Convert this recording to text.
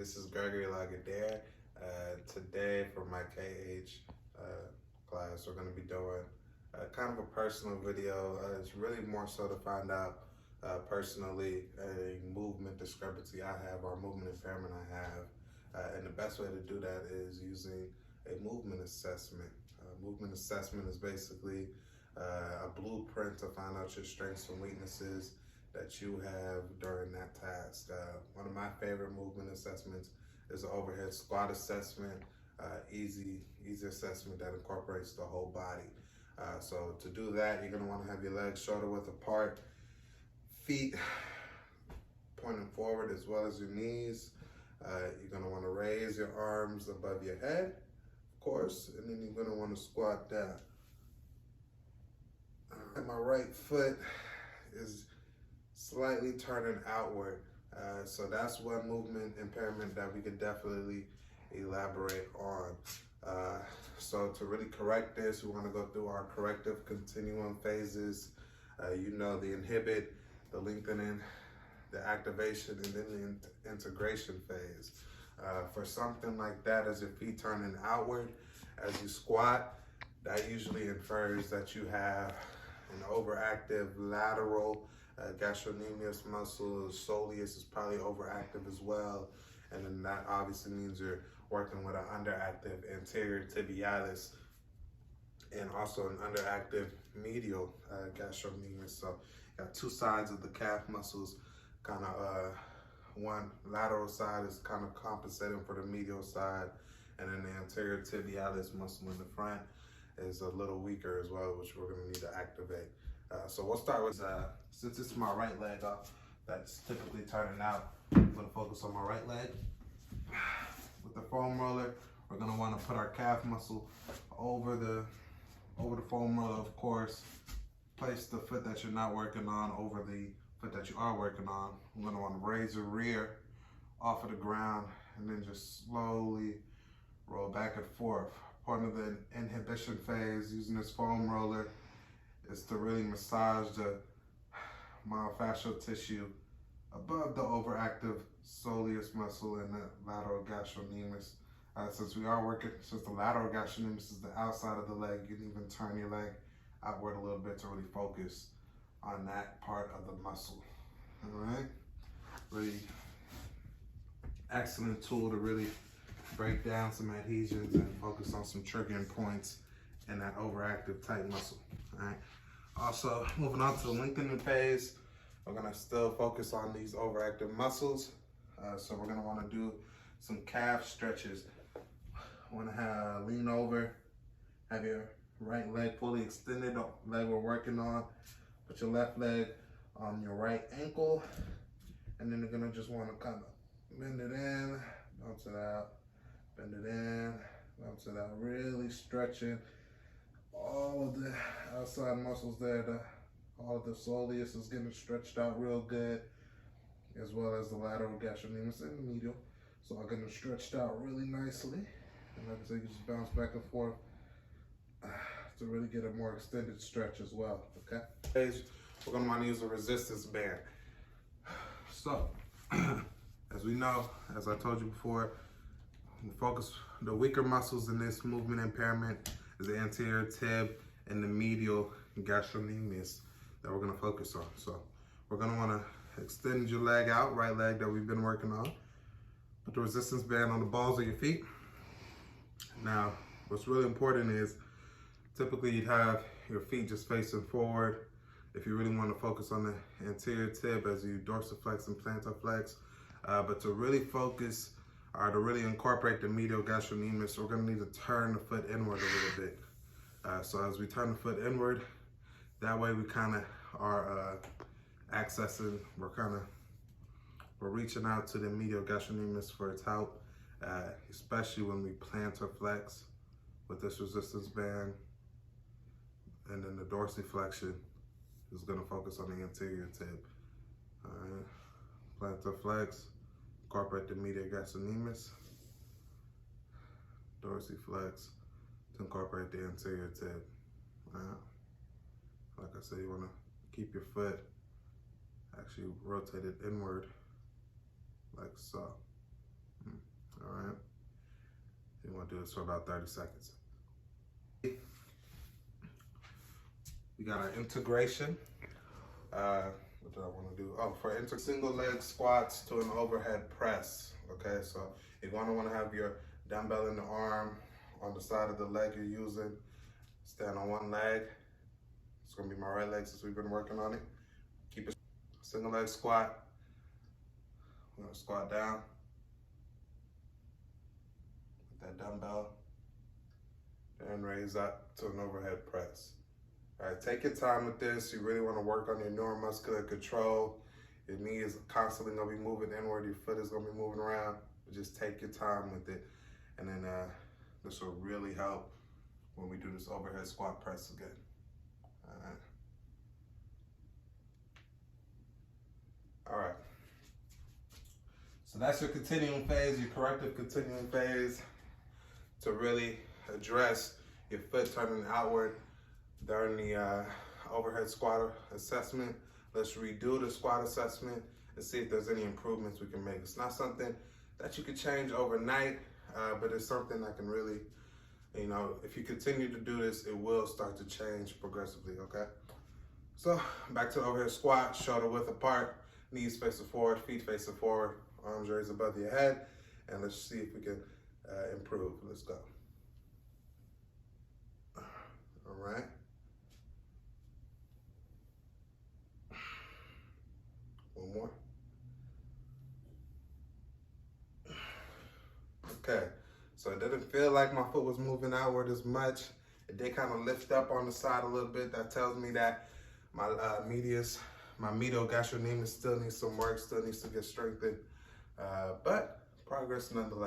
This is Gregory Lagardere. Today for my KH class, we're going to be doing kind of a personal video. It's really more so to find out personally a movement discrepancy I have or a movement impairment I have. And the best way to do that is using a movement assessment. Movement assessment is basically a blueprint to find out your strengths and weaknesses that you have during that task. One of my favorite movement assessments is the overhead squat assessment, easy assessment that incorporates the whole body. So to do that, you're gonna wanna have your legs shoulder width apart, feet pointing forward as well as your knees. You're gonna wanna raise your arms above your head, of course, and then you're gonna wanna squat down. And my right foot is slightly turning outward. So that's one movement impairment that we could definitely elaborate on. So to really correct this, we want to go through our corrective continuum phases. You know, the inhibit, the lengthening, the activation, and then the integration phase. For something like that, as your feet turning outward, as you squat, that usually infers that you have an overactive lateral gastrocnemius muscle. Soleus is probably overactive as well, and then that obviously means you're working with an underactive anterior tibialis and also an underactive medial gastrocnemius. So you got two sides of the calf muscles, kind of one lateral side is kind of compensating for the medial side, and then the anterior tibialis muscle in the front is a little weaker as well, which we're going to need to activate. So we'll start with, since it's my right leg that's typically turning out, I'm going to focus on my right leg. With the foam roller, we're going to want to put our calf muscle over the foam roller, of course. Place the foot that you're not working on over the foot that you are working on. I'm going to want to raise your rear off of the ground and then just slowly roll back and forth. Part of the inhibition phase using this foam roller is to really massage the myofascial tissue above the overactive soleus muscle and the lateral gastrocnemius. Since the lateral gastrocnemius is the outside of the leg, you can even turn your leg outward a little bit to really focus on that part of the muscle. All right, really excellent tool to really break down some adhesions and focus on some triggering points in that overactive tight muscle. All right. Also, moving on to the lengthening phase, we're gonna still focus on these overactive muscles. So we're gonna wanna do some calf stretches. Wanna lean over, have your right leg fully extended, the leg we're working on. Put your left leg on your right ankle, and then you're gonna just wanna kind of bend it in, bounce it out, bend it in, bounce it out, really stretching all of the outside muscles there. All of the soleus is getting stretched out real good, as well as the lateral gastrocnemius and the medial. So I'm getting stretched out really nicely. And like I said, you just bounce back and forth to really get a more extended stretch as well, okay? We're gonna wanna use a resistance band. So, as we know, as I told you before, the weaker muscles in this movement impairment is the anterior tib and the medial gastrocnemius that we're gonna focus on. So we're gonna wanna extend your leg out, right leg that we've been working on. Put the resistance band on the balls of your feet. Now, what's really important is typically you'd have your feet just facing forward if you really wanna focus on the anterior tib as you dorsiflex and plantarflex. But to really focus or to really incorporate the medial gastrocnemius, we're gonna need to turn the foot inward a little bit. So as we turn the foot inward, that way we kind of are accessing, we're reaching out to the medial gastrocnemius for its help, especially when we plantar flex with this resistance band. And then the dorsiflexion is gonna focus on the anterior tib. All right, plantar flex, incorporate the medial gastrocnemius, dorsiflex to incorporate the anterior tib. Like I said, you want to keep your foot actually rotated inward, like so. right? You want to do this for about 30 seconds. We got our integration. What do I want to do? Oh, for single leg squats to an overhead press. Okay, so you're going to want to have your dumbbell in the arm on the side of the leg you're using. Stand on one leg. It's going to be my right leg since we've been working on it. Keep it single leg squat. I'm going to squat down with that dumbbell and raise up to an overhead press. All right, take your time with this. You really want to work on your neuromuscular control. Your knee is constantly going to be moving inward. Your foot is going to be moving around. But just take your time with it. And then this will really help when we do this overhead squat press again. All right. All right. So that's your continuing phase, your corrective continuing phase to really address your foot turning outward during the overhead squat assessment. Let's redo the squat assessment and see if there's any improvements we can make. It's not something that you can change overnight, but it's something that can really, you know, if you continue to do this, it will start to change progressively, okay? So back to the overhead squat, shoulder width apart, knees facing forward, feet facing forward, arms raised above your head, and let's see if we can improve. Let's go. All right. One more. Okay, so it didn't feel like my foot was moving outward as much. It did kind of lift up on the side a little bit. That tells me that my medial gastrocnemius still needs some work, still needs to get strengthened, but progress nonetheless.